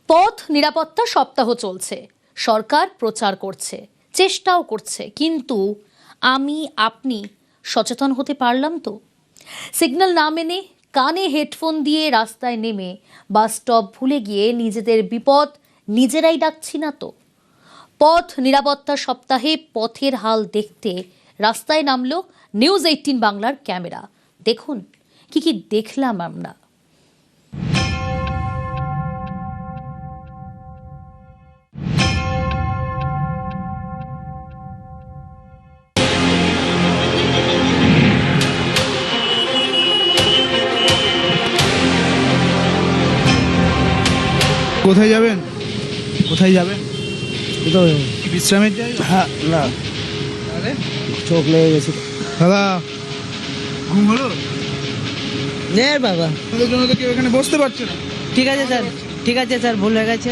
পথ নিরাপত্তা সপ্তাহ চলছে, সরকার প্রচার করছে, চেষ্টাও করছে, কিন্তু আপনি সচেতন হতে পারলাম তো? সিগন্যাল না মেনে কানে হেডফোন দিয়ে রাস্তায় নেমে বাস স্টপ ভুলে গিয়ে নিজেদের বিপদ নিজেরাই ডাকছি না তো? পথ নিরাপত্তা সপ্তাহে পথের হাল দেখতে রাস্তায় নামলো নিউজ 18 বাংলার ক্যামেরা। দেখুন কি কি দেখলাম আমরা। কোথায় যাবেন? কোথায় যাবেন? কোথাও কি বিশ্রামের জায়গা? হ্যাঁ না, আরে চোখ লেগে গেছে। দাদা, ঘুম হলো? নে বাবা, আমাদের জন্য তো কেউ এখানে বসতে পারছে না। ঠিক আছে স্যার, ঠিক আছে স্যার, ভুল হয়ে গেছে।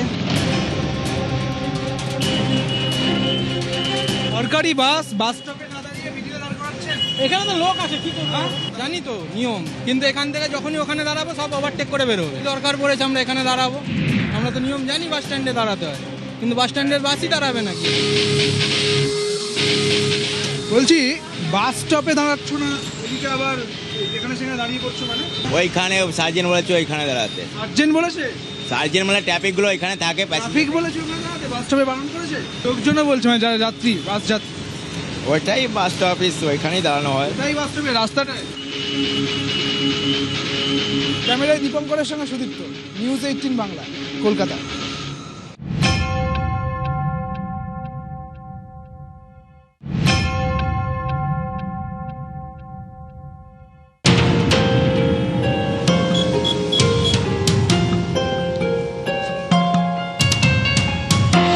সরকারি বাস স্টপে না দাঁড়িয়ে মিডিলে দাঁড় করাচ্ছেন। এখানে তো লোক আছে, কি করবো? জানি তো নিয়ম, কিন্তু এখান থেকে যখনই ওখানে দাঁড়াবো সব ওভারটেক করে বেরোবে। দরকার পড়েছে আমরা এখানে দাঁড়াবো, আমরা তো নিয়ম জানি বাস স্ট্যান্ডে দাঁড়াতে হয়, কিন্তু বাস স্ট্যান্ডের বাসই দাঁড়াবে নাকি? বলছি বাস স্টপে দাঁড়াচ্ছ না, এদিকে আবার এখানে সেখানে দাঁড়িয়ে পড়ছো মানে? ওইখানে সার্জেন্ট বলেছে ওইখানে দাঁড়াতে। সার্জেন্ট বলেছে? সার্জেন্ট মানে ট্রাফিকগুলো ওইখানে থাকে। ট্রাফিক বলেছে ওখানে দাঁড়াতে, বাস স্টপে বারণ করেছে? লোকজনও বলছে মানে যারা যাত্রী, বাস যাত্রী। ওইটাই বাস স্টপিস, ওইখানেই দাঁড়ানো হয়। এটাই বাস স্টপে রাস্তাটায়। ক্যামেরায় দীপঙ্করের সঙ্গে সুদীপ্ত, নিউজ 18 বাংলা, কলকাতা।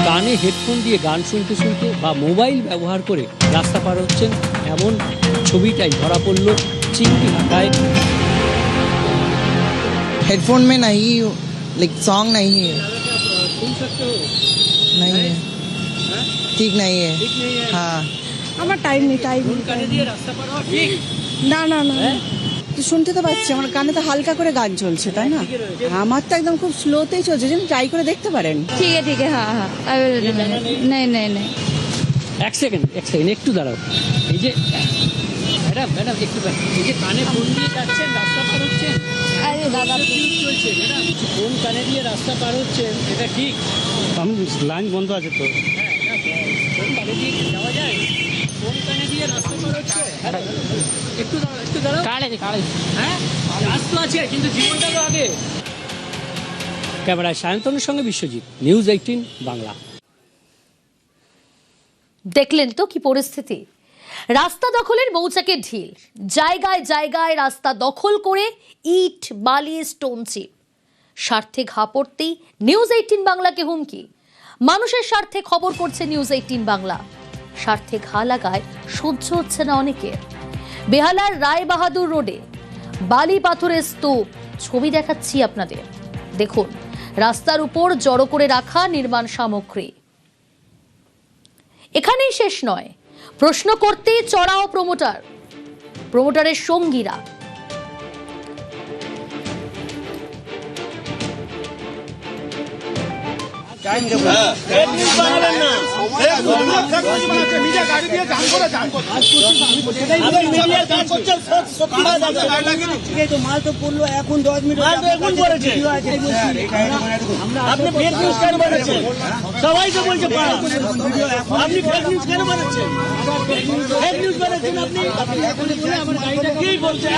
কানে হেডফোন দিয়ে গান শুনতে শুনতে বা মোবাইল ব্যবহার করে রাস্তা পার হচ্ছেন, এমন ছবিটাই ধরা পড়ল চিংড়িহাটায়। हेडफोन में नहीं, लाइक सॉन्ग नहीं है, नहीं है, ठीक नहीं है। हाँ, আমার টাইম নেই, কানে দিয়ে রাস্তা পার হওয়া ঠিক? না না না, তো শুনতে তো পাচ্ছি, আমার কানে তো হালকা করে গান চলছে, তাই না? আমার তো একদম খুব স্লোতেই চলছে, যেন ট্রাই করে দেখতে পারেন। ठीक है हाँ हाँ नहीं नहीं नहीं এক সেকেন্ড একটু দাঁড়াও। এই যে ম্যাডাম একটু এই যে কানে ফোন দিয়ে যাচ্ছেন, রাস্তা পার হচ্ছেন, अरे दादा চলছে ম্যাডাম, ফোন কানে দিয়ে রাস্তা পার হচ্ছেন, এটা ঠিক? লাইন বন্ধ আছে তো। ফোন কানে দিয়ে যাওয়া যায়? ফোন কানে দিয়ে রাস্তা পার হচ্ছে। একটু দাঁড়াও হ্যাঁ, রাস্তা আছে কিন্তু জীবনটা তো আগে। ক্যামেরায় সায়ন্তনের সঙ্গে বিশ্বজিৎ, নিউজ 18 বাংলা। দেখলেন তো কি পরিস্থিতি? রাস্তা দখলের মৌচাকে ঢিল, জায়গায় জায়গায় রাস্তা দখল করে ইট বালি স্টোন চিপ। স্বার্থে ঘা পড়তেই নিউজ 18 বাংলাকে হুমকি। মানুষের স্বার্থে খবর করছে নিউজ 18 বাংলা, স্বার্থে ঘা লাগায় সহ্য হচ্ছে না অনেকে। বেহালার রায় বাহাদুর রোডে বালি পাথরের স্তূপ, ছবি দেখাচ্ছি আপনাদের। দেখুন রাস্তার উপর জড়ো করে রাখা নির্মাণ সামগ্রী। এখানেই শেষ নয়, প্রশ্ন করতেই চড়াও প্রমোটারের সঙ্গীরা। মাল তো পড়লো এখন 10 মিনিট, আপনি ফেক নিউজ কেন বানাচ্ছেন? সবাই তো বলছে আপনি ফেক নিউজ কেন বানাচ্ছেন? ফেক নিউজ বানাচ্ছেন আপনি কি বলছেন?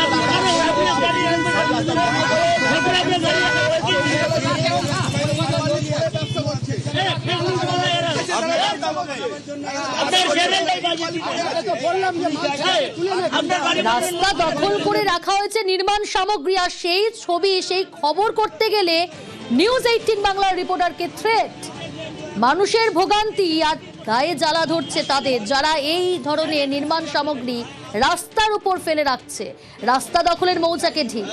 রাস্তা দখল করে রাখা হয়েছে নির্মাণ সামগ্রী, আর সেই ছবি, সেই খবর করতে গেলে নিউজ 18 বাংলার রিপোর্টারকে থ্রেট। মানুষের ভোগান্তি আর গায়ে জ্বালা ধরছে তাদের, যারা এই ধরনের নির্মাণ সামগ্রী রাস্তার উপর ফেলে রাখছে। রাস্তা দখলের মৌচাকে ঢিল,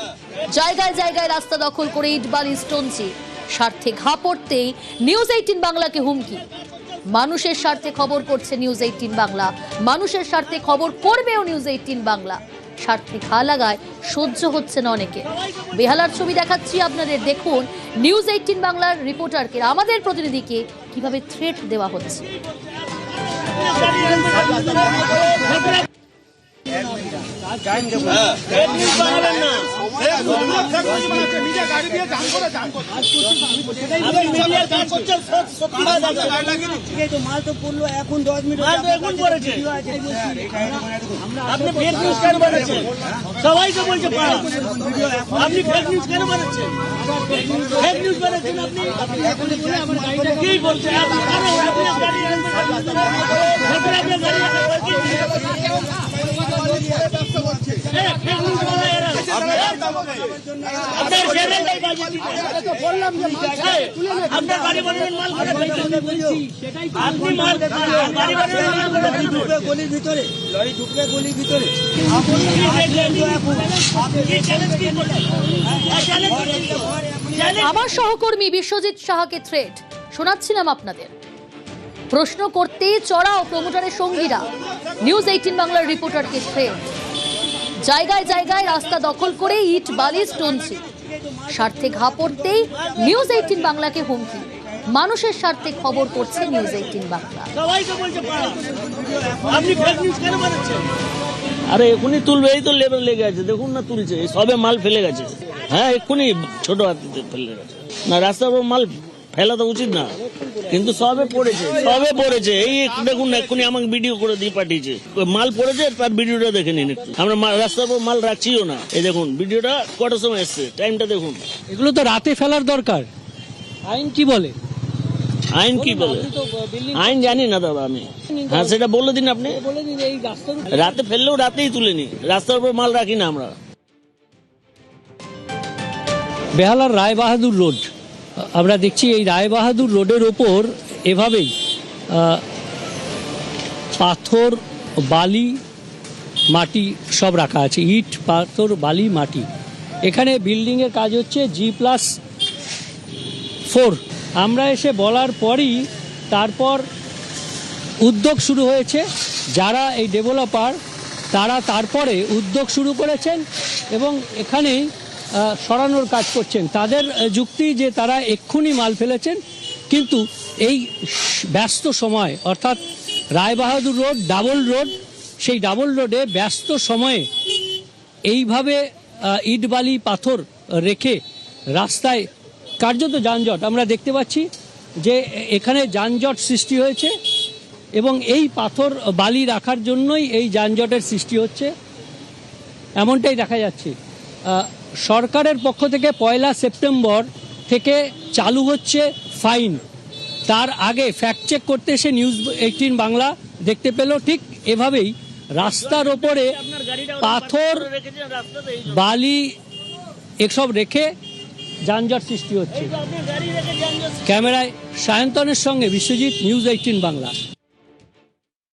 জায়গায় জায়গায় রাস্তা দখল করে ইট বালি স্টোন চিপ। স্বার্থে ঘা পড়তেই নিউজ 18 বাংলাকে হুমকি। মানুষের স্বার্থে খবর করছে নিউজ 18 বাংলা, মানুষের স্বার্থে খবর করবেও নিউজ 18 বাংলা। স্বার্থে ঘা লাগায় সহ্য হচ্ছে না অনেকে। বেহালার ছবি দেখাচ্ছি আপনাদের, দেখুন নিউজ 18 বাংলার রিপোর্টারকে, আমাদের প্রতিনিধিকে কিভাবে থ্রেট দেওয়া হচ্ছে। মাল তো পড়লো এখন 10 মিনিট এখন পড়েছে। আপনি ফেক নিউজ কেন বানাচ্ছেন? সবাইকে বলছে পাড়া। আপনি ফেক নিউজ কেন বানাচ্ছেন? ফেক নিউজ বানাচ্ছেন আপনি। কি বলছেন? আপনি কেন আপনার গাড়ি আপনার বাড়ি বানানোর মাল আপনি মাল গলির ভিতরে লরি ঢুকবে গলির ভিতরে আমার সহকর্মী বিশ্বজিৎ সাহাকে থ্রেট শোনাচ্ছিলাম আপনাদের। প্রশ্ন করতেই চড়াও প্রমোটারের সঙ্গীরা। নিউজ 18 বাংলার রিপোর্টারকে থ্রেট। জায়গায় জায়গায় রাস্তা দখল করে ইট বালি স্টোনচিপ। স্বার্থে ঘা পড়তেই নিউজ 18 বাংলাকে হুমকি। মানুষের স্বার্থে খবর করছে নিউজ 18 বাংলা। সবাইকে বলছে পাড়া। আপনি ফেক নিউজ কেন বানাচ্ছেন? আরে এখনই তুলবে, এই তো লেবার লেগে আছে, দেখুন না তুলছে, সবে মাল ফেলে গেছে। হ্যাঁ এক্ষুনি ছোট হাতিতে ফেলে গেছে। না রাস্তার উপর মাল ফেলা তো উচিত না, কিন্তু সবে পড়েছে। এই দেখুন না, এক্ষুনি আমাকে ভিডিও করে দিয়ে পাঠিয়েছে, মাল পড়েছে, তার ভিডিওটা দেখে নিন একটু। আমরা রাস্তার উপর মাল রাখছিও না। এই দেখুন ভিডিওটা কটার সময় এসছে, টাইমটা দেখুন। এগুলো তো রাতে ফেলার দরকার। আইন কি বলে? আইন কি বলে? আইন জানি না দাদা আমি। হ্যাঁ সেটা বলে দিন আপনি। রাতে ফেললেও রাতেই তুলে নি, রাস্তার উপর মাল রাখি না আমরা। বেহালার রায়বাহাদুর রোড, আমরা দেখছি এই রায়বাহাদুর রোডের ওপর এভাবেই পাথর, বালি, মাটি সব রাখা আছে। ইট, পাথর, বালি, মাটি। এখানে বিল্ডিংয়ের কাজ হচ্ছে G+4। আমরা এসে বলার পরই তারপর উদ্যোগ শুরু হয়েছে। যারা এই ডেভেলপার তারা তারপরে উদ্যোগ শুরু করেছেন এবং এখানেই সরানোর কাজ করছেন। তাদের যুক্তি যে তারা এক্ষুনি মাল ফেলেছেন, কিন্তু এই ব্যস্ত সময় অর্থাৎ রায়বাহাদুর রোড ডাবল রোড, সেই ডাবল রোডে ব্যস্ত সময়ে এইভাবে ইট বালি পাথর রেখে রাস্তায় কার্যত যানজট আমরা দেখতে পাচ্ছি যে এখানে যানজট সৃষ্টি হয়েছে এবং এই পাথর বালি রাখার জন্যই এই যানজটের সৃষ্টি হচ্ছে, এমনটাই দেখা যাচ্ছে। সরকারের পক্ষ থেকে 1 সেপ্টেম্বর থেকে চালু হচ্ছে ফাইন। তার আগে ফ্যাক্ট চেক করতে এসে নিউজ 18 বাংলা দেখতে পেল ঠিক এভাবেই রাস্তার ওপরে পাথর, বালি এসব রেখে যানজট সৃষ্টি হচ্ছে। ক্যামেরায় সায়ন্তনের সঙ্গে বিশ্বজিৎ, নিউজ 18 বাংলা।